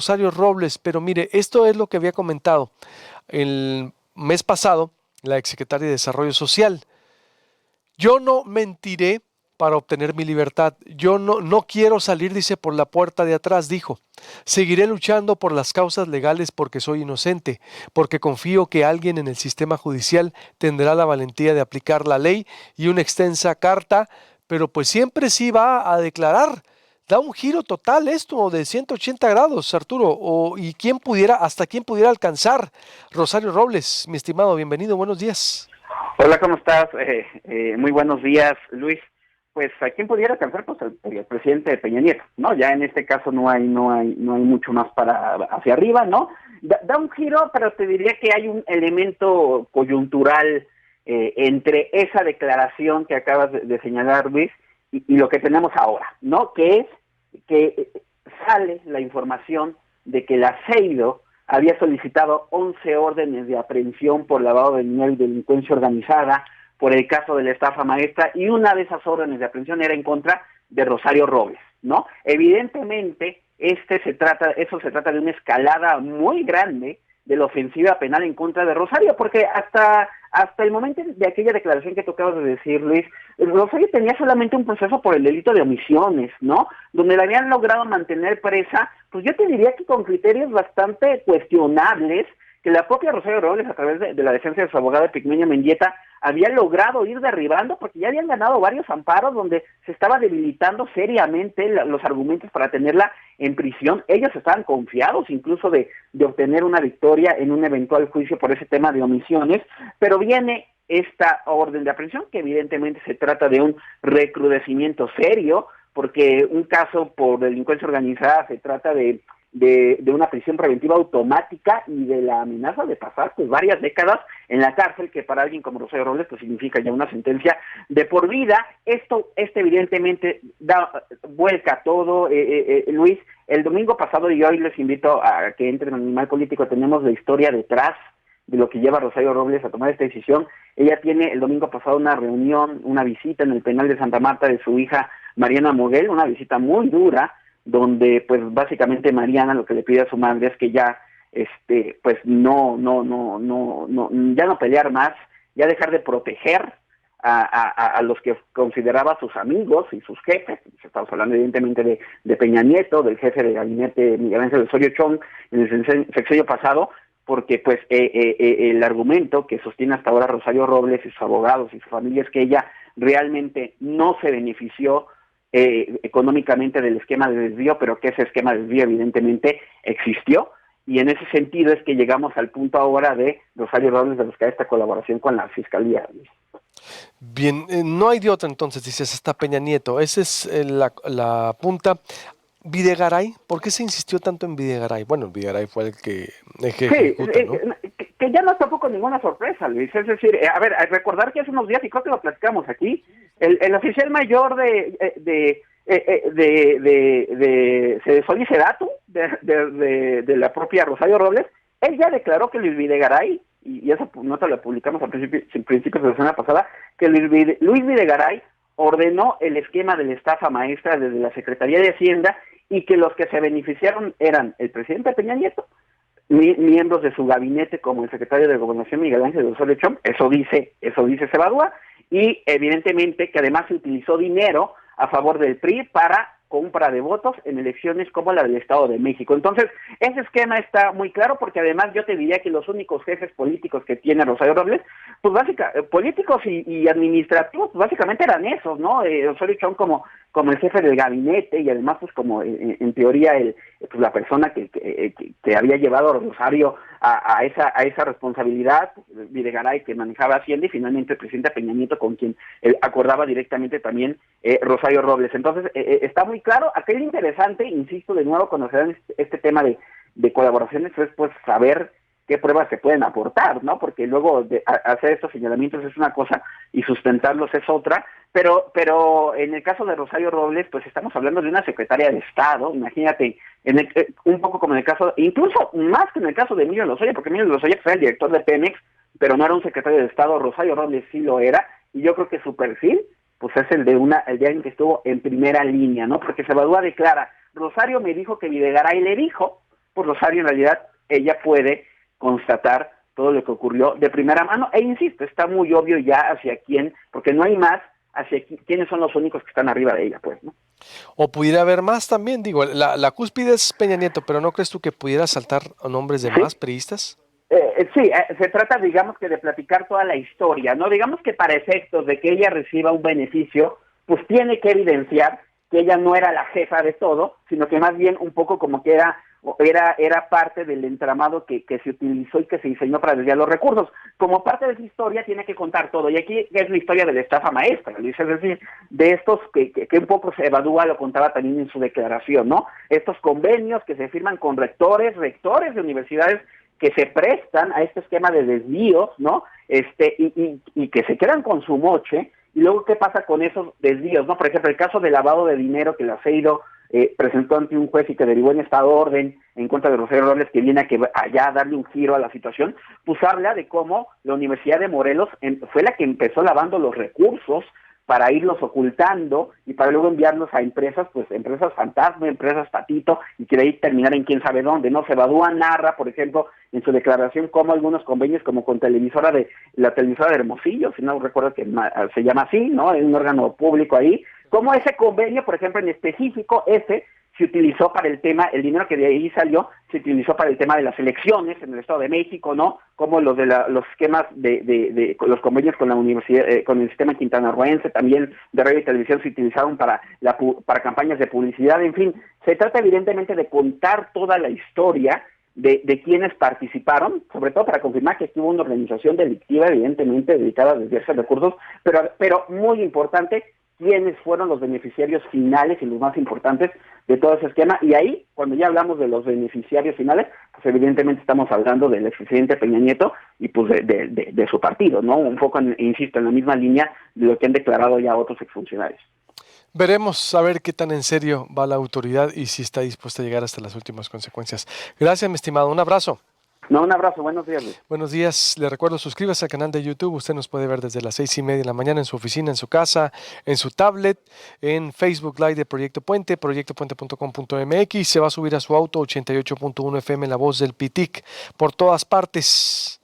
Rosario Robles, pero mire, esto es lo que había comentado el mes pasado la exsecretaria de Desarrollo Social. Yo no mentiré para obtener mi libertad. Yo no quiero salir, dice, por la puerta de atrás, dijo. Seguiré luchando por las causas legales porque soy inocente, porque confío que alguien en el sistema judicial tendrá la valentía de aplicar la ley y una extensa carta, pero pues siempre sí va a declarar. Da un giro total esto de 180 grados, Arturo, y hasta quién pudiera alcanzar. Rosario Robles, mi estimado, bienvenido, buenos días. Hola, ¿cómo estás? Muy buenos días, Luis. Pues a quién pudiera alcanzar, pues el presidente Peña Nieto, ¿no? Ya en este caso no hay mucho más para hacia arriba, ¿no? Da un giro, pero te diría que hay un elemento coyuntural entre esa declaración que acabas de señalar, Luis, y lo que tenemos ahora, ¿no? Que es que sale la información de que la CEIDO había solicitado 11 órdenes de aprehensión por lavado de dinero y delincuencia organizada por el caso de la estafa maestra, y una de esas órdenes de aprehensión era en contra de Rosario Robles, ¿no? Evidentemente, eso se trata de una escalada muy grande de la ofensiva penal en contra de Rosario, porque hasta el momento de aquella declaración que tú acabas de decir, Luis, Rosario tenía solamente un proceso por el delito de omisiones, ¿no? Donde la habían logrado mantener presa, pues yo te diría que con criterios bastante cuestionables, que la propia Rosario Robles, a través de la defensa de su abogada Pigmeño Mendieta, había logrado ir derribando, porque ya habían ganado varios amparos donde se estaba debilitando seriamente los argumentos para tenerla en prisión. Ellos estaban confiados incluso de obtener una victoria en un eventual juicio por ese tema de omisiones, pero viene esta orden de aprehensión, que evidentemente se trata de un recrudecimiento serio, porque un caso por delincuencia organizada se trata de una prisión preventiva automática y de la amenaza de pasar pues varias décadas en la cárcel, que para alguien como Rosario Robles pues significa ya una sentencia de por vida. Esto evidentemente vuelca todo, Luis. El domingo pasado, y hoy les invito a que entren en Animal Político, tenemos la historia detrás de lo que lleva a Rosario Robles a tomar esta decisión. Ella tiene el domingo pasado una reunión, una visita en el penal de Santa Marta de su hija Mariana Moguel, una visita muy dura, donde pues básicamente Mariana lo que le pide a su madre es que ya pues ya no pelear más, ya dejar de proteger a los que consideraba sus amigos y sus jefes. Estamos hablando evidentemente de Peña Nieto, del jefe de gabinete Miguel Ángel Osorio Chong en el sexenio pasado, porque pues el argumento que sostiene hasta ahora Rosario Robles y sus abogados y su familia es que ella realmente no se benefició económicamente del esquema de desvío, pero que ese esquema de desvío evidentemente existió, y en ese sentido es que llegamos al punto ahora de Rosario Robles de buscar esta colaboración con la Fiscalía. Bien, no hay de otra entonces, dices, hasta Peña Nieto. Esa es la punta. Videgaray, ¿por qué se insistió tanto en Videgaray? Bueno, Videgaray fue el que Sí, ejecuta, ¿no? que ya no es tampoco ninguna sorpresa, Luis. Es decir, a ver, a recordar que hace unos días, y creo que lo platicamos aquí, el oficial mayor de Sol y Sedatu, de la propia Rosario Robles, él ya declaró que Luis Videgaray, y esa nota la publicamos a principios de la semana pasada, que Luis Videgaray ordenó el esquema de la estafa maestra desde la Secretaría de Hacienda, y que los que se beneficiaron eran el presidente Peña Nieto, miembros de su gabinete como el secretario de Gobernación Miguel Ángel Osorio Chong, eso dice Cebadúa, y evidentemente que además se utilizó dinero a favor del PRI para compra de votos en elecciones como la del Estado de México. Entonces, ese esquema está muy claro, porque además yo te diría que los únicos jefes políticos que tiene Rosario Robles, pues políticos y administrativos, pues básicamente eran esos, ¿no? Osorio Chong como el jefe del gabinete, y además pues como en teoría pues la persona que había llevado a Rosario a esa responsabilidad, Videgaray, que manejaba Hacienda, y finalmente el presidente Peña Nieto, con quien acordaba directamente también Rosario Robles. Entonces está muy claro. Aquel interesante, insisto de nuevo, cuando se dan este tema de colaboraciones, es pues saber qué pruebas se pueden aportar, ¿no? Porque luego hacer estos señalamientos es una cosa y sustentarlos es otra, pero en el caso de Rosario Robles, pues estamos hablando de una secretaria de Estado. Imagínate, un poco como en el caso, incluso más que en el caso de Emilio Lozoya, porque Emilio Lozoya fue el director de Pemex, pero no era un secretario de Estado. Rosario Robles sí lo era, y yo creo que su perfil pues es el de alguien que estuvo en primera línea, ¿no? Porque Cebadúa declara: Rosario me dijo que Videgaray le dijo, pues Rosario en realidad ella puede constatar todo lo que ocurrió de primera mano, e insisto, está muy obvio ya hacia quién, porque no hay más, hacia quiénes son los únicos que están arriba de ella, pues, ¿no? O pudiera haber más también, digo, la cúspide es Peña Nieto, pero ¿no crees tú que pudiera saltar a nombres de más Sí, priistas? sí, se trata, digamos que de platicar toda la historia, ¿no? Digamos que para efectos de que ella reciba un beneficio, pues tiene que evidenciar que ella no era la jefa de todo, sino que más bien un poco como que era parte del entramado que se utilizó y que se diseñó para desviar los recursos. Como parte de esa historia tiene que contar todo, y aquí es la historia de la estafa maestra, Luis, es decir, de estos que un poco se evadúa, lo contaba también en su declaración, ¿no? Estos convenios que se firman con rectores de universidades que se prestan a este esquema de desvíos, ¿no? Y que se quedan con su moche, y luego qué pasa con esos desvíos, ¿no? Por ejemplo, el caso de lavado de dinero que la CEIDO presentó ante un juez y que derivó en esta orden en contra de Rosario Robles, que viene allá a darle un giro a la situación, pues habla de cómo la Universidad de Morelos fue la que empezó lavando los recursos para irlos ocultando y para luego enviarlos a empresas, pues empresas fantasma, empresas patito, y que de ahí terminar en quién sabe dónde, ¿no? Sebadúa narra, por ejemplo, en su declaración, cómo algunos convenios, como con la televisora de Hermosillo, si no recuerdo que se llama así, ¿no? Es un órgano público ahí, cómo ese convenio, por ejemplo, en específico, se utilizó para el tema, el dinero que de ahí salió, se utilizó para el tema de las elecciones en el Estado de México, ¿no? Como los esquemas de los convenios con la universidad, con el sistema quintanarroense, también de radio y televisión se utilizaron para campañas de publicidad, en fin, se trata evidentemente de contar toda la historia de quienes participaron, sobre todo para confirmar que aquí hubo una organización delictiva, evidentemente dedicada a desviarse recursos, pero muy importante, quiénes fueron los beneficiarios finales y los más importantes de todo ese esquema. Y ahí, cuando ya hablamos de los beneficiarios finales, pues evidentemente estamos hablando del expresidente Peña Nieto y pues de su partido, ¿no? Un poco, insisto, en la misma línea de lo que han declarado ya otros exfuncionarios. Veremos a ver qué tan en serio va la autoridad y si está dispuesta a llegar hasta las últimas consecuencias. Gracias, mi estimado. Un abrazo. No, un abrazo. Buenos días, Luis. Buenos días. Le recuerdo, suscríbase al canal de YouTube. Usted nos puede ver desde las 6:30 de la mañana en su oficina, en su casa, en su tablet, en Facebook Live de Proyecto Puente, proyectopuente.com.mx. Se va a subir a su auto 88.1 FM, La Voz del Pitic, por todas partes.